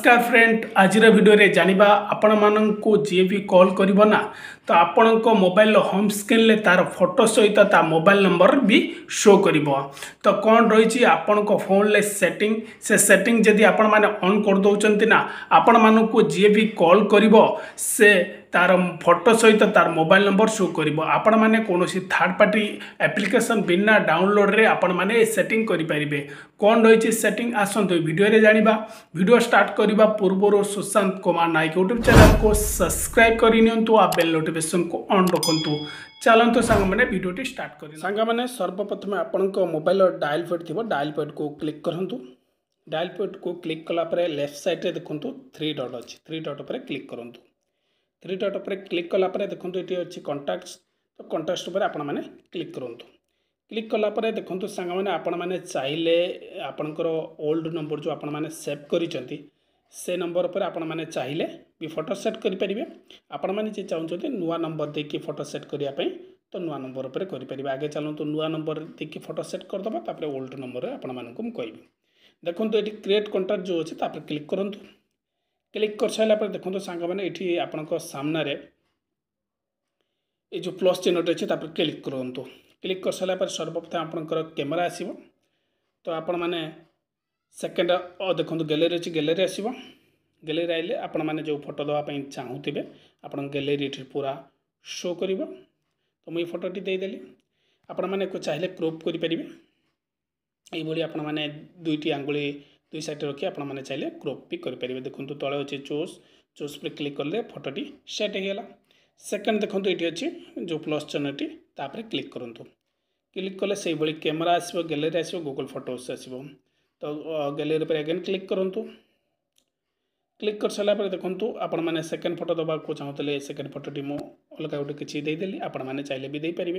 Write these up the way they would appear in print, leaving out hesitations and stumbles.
नमस्कार फ्रेंड आज वीडियो रे जानिबा आपण माननकु जे भी कॉल करिवो ना तो आपणको मोबाइल होम स्क्रीन ले तार फोटो सहित ता मोबाइल नंबर भी शो करिवो। तो कौन रही आपणको फोन ले सेटिंग से सेटिंग जदि आपण माने ऑन कर दउचंती ना आपण माननकु जे भी कॉल करिवो से तार फोटो सहित तार मोबाइल नंबर शो करिवो। आपण माने कोनोसी थर्ड पार्टी एप्लिकेशन बिना डाउनलोड रे आपण माने सेटिंग करि परिबे। कौन रही सेटिंग आसंतु वीडियो रे जानिबा। वीडियो स्टार्ट करने पूर्व सुशांत कुमार नायक यूट्यूब चैनल को सब्सक्राइब करनियंतु आ बेल नोटिफिकेशन को ऑन रखंतु। चलंतु सांग माने वीडियो स्टार्ट करिन। सांग माने सर्वप्रथम आपनक मोबाइल डायल पैड थिबो डायल पैड को क्लिक करंतु। डायल पैड को क्लिक कला परे लेफ्ट साइड रे देखंतु 3 डॉट अछि 3 डॉट पर क्लिक करंतु। 3 डॉट पर क्लिक कला परे देखंतु एटी अछि कॉन्टैक्ट्स। तो कॉन्टैक्ट्स पर आपण माने क्लिक करंतु। क्लिक कला परे देखंतु सांग माने आपण माने चाहिले आपनकर ओल्ड नंबर जो आपण माने सेव करिसंती से नंबर पर आपण माने चाहिले भी फोटो सेट करि परिबे। आपण माने जे चाहउछते नुवा नंबर देकी फोटो सेट करिया पई तो नुवा नंबर पर करि परिबे। आगे चलंतु नुवा नंबर देकी फोटो सेट कर दबा तापर ओल्ड नंबर आपण मानकु कहबी। देखंतु एटी क्रिएट कॉन्टैक्ट जो अछि तापर क्लिक करंतु। क्लिक कर साइला पर देखंतु सांग माने एटी आपनको सामने रे ए जो प्लस चिन्हट अछि तापर क्लिक करंतु। क्लिक कर सारा पर सर्वप्रथम आपनकर कैमरा आसीबो। तो आपण माने सेकंड देखो गैलरी अच्छी गैलरी आसो। गैलरी आइले आपण माने जो फोटो दवाई चाहूबे आपण गैलरी पूरा शो कर। तो मुझे फोटोटी देदेली आपण मैंने चाहिए क्रॉप करें ये आपण मैंने दुईटी आंगुली दुई साइड रखी आपण मैंने चाहिए क्रॉप भी करेंगे। देखो तले अच्छे चूज चूज पर क्लिक कले फोटोटी सेट होगा। सेकेंड देखो ये अच्छी जो प्लस चिन्हटी तापर क्लिक करूँ। क्लिक कले से भाई कैमरा आसो गैलरी आसो गूगल फोटोस आसो। तो गैलरी पर अगेन क्लिक करूँ। क्लिक कर सारा पर देखो आपण मैंने सेकेंड फोटो दबा को चाहते सेकेंड फोटोटी मु अलग गोटे किसी देदेली आपण मैंने चाहिए भी देपारे।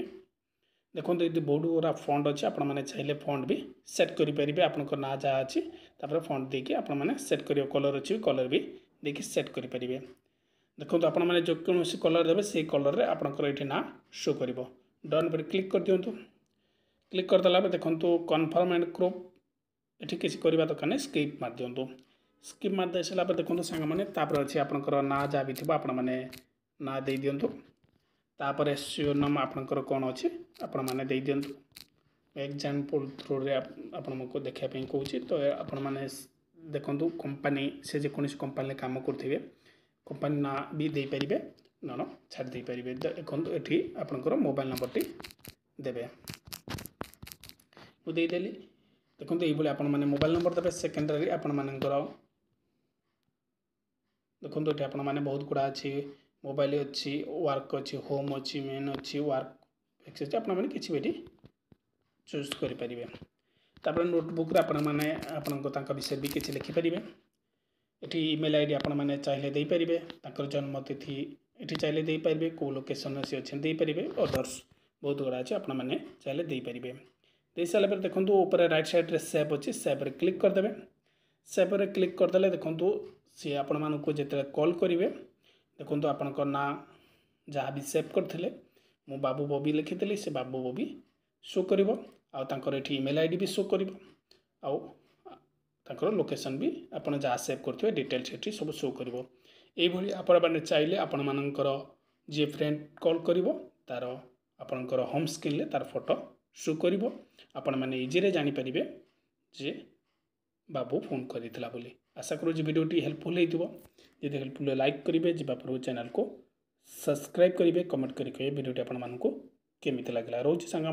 देखो ये बहुत गुरा फंड अच्छे आपण मैंने चाहिए फंड भी सेट करेंगे। आपंकर ना जहाँ अच्छी फंड देकी आपण मैंने सेट कर कलर अच्छी कलर भी देखिए सेट करेंगे। देखो आपण मैंने जो कौन कलर देवे से कलर रे आपंकर ये ना शो कर। डन पर क्लिक कर दिंतु। क्लिक करदेला देखो कन्फर्म एंड क्रॉप ये किसी करवा दरकार नहीं स्किप मार दिंतु। स्किप मार दे सारा देखो सांग मैंने अच्छी आपंकर ना जहाँ भी थी आपण मैंने ना दे दिंतु। तापर सियोर नाम आपंकर कौन अच्छी आपण मैंने दे दिंतु। एग्जाम्पल थ्रू रे आपको देखापी कौच। तो आपण मैंने देखो कंपनी से जेकोसी कंपनी काम करेंगे कंपनी ना भी दे पारे न छाड़ दे पारे। देखो ये आपंकर मोबाइल नंबर टी देवे मुदेदेली। देखो ये आपण मैंने मोबाइल नंबर देवे। सेकेंडरी आपण मानकर देखो ये आपण मैंने बहुत गुड़ा अच्छी मोबाइल अच्छी वर्क अच्छी होम अच्छी मेन अच्छी वर्क एक्स आप किसी भी चूज करेंगे। तापर नोटबुक रे आपण मैंने आपण विषय भी किसी लिखिपारे। ये ईमेल आईडी आपण मैंने चाहिए दे पारे। जन्म तिथि ये चाहिए दे पारे कौ लोकेशन से अच्छे दे पारे। अदर्स बहुत गुड़ा अच्छे आप चाहिए दे पारे। दे सारा देखो ऊपर राइट साइड रे सेव अच्छी सेव रे क्लिक करदे। सेव रे क्लिक करदे देखो सी आपण मानक जिते कॉल करेंगे देखो आपंकर ना जहाँ भी सेव करते मु बाबू बबी लिखी से बाबू बबी शो कर ईमेल आईडी भी शो कर लोकेशन भी आपड़ जहाँ सेव करेंगे डिटेल्स ये सब शो कर। ये आपण चाहिए आपण मानकर जी फ्रेंड कॉल कर तार आपणकर होम स्क्रीन तार फोटो शो कर आपण मैंने इजी जानीपारे जे बाबू फोन करता बोली। आशा करूँ वीडियोटी हेल्पफुल होती। यदि हेल्पफुल लाइक करेंगे जापर चैनल को सब्सक्राइब करेंगे कमेंट करेंगे वीडियोटी आपको केमी लगे रोचे सांग।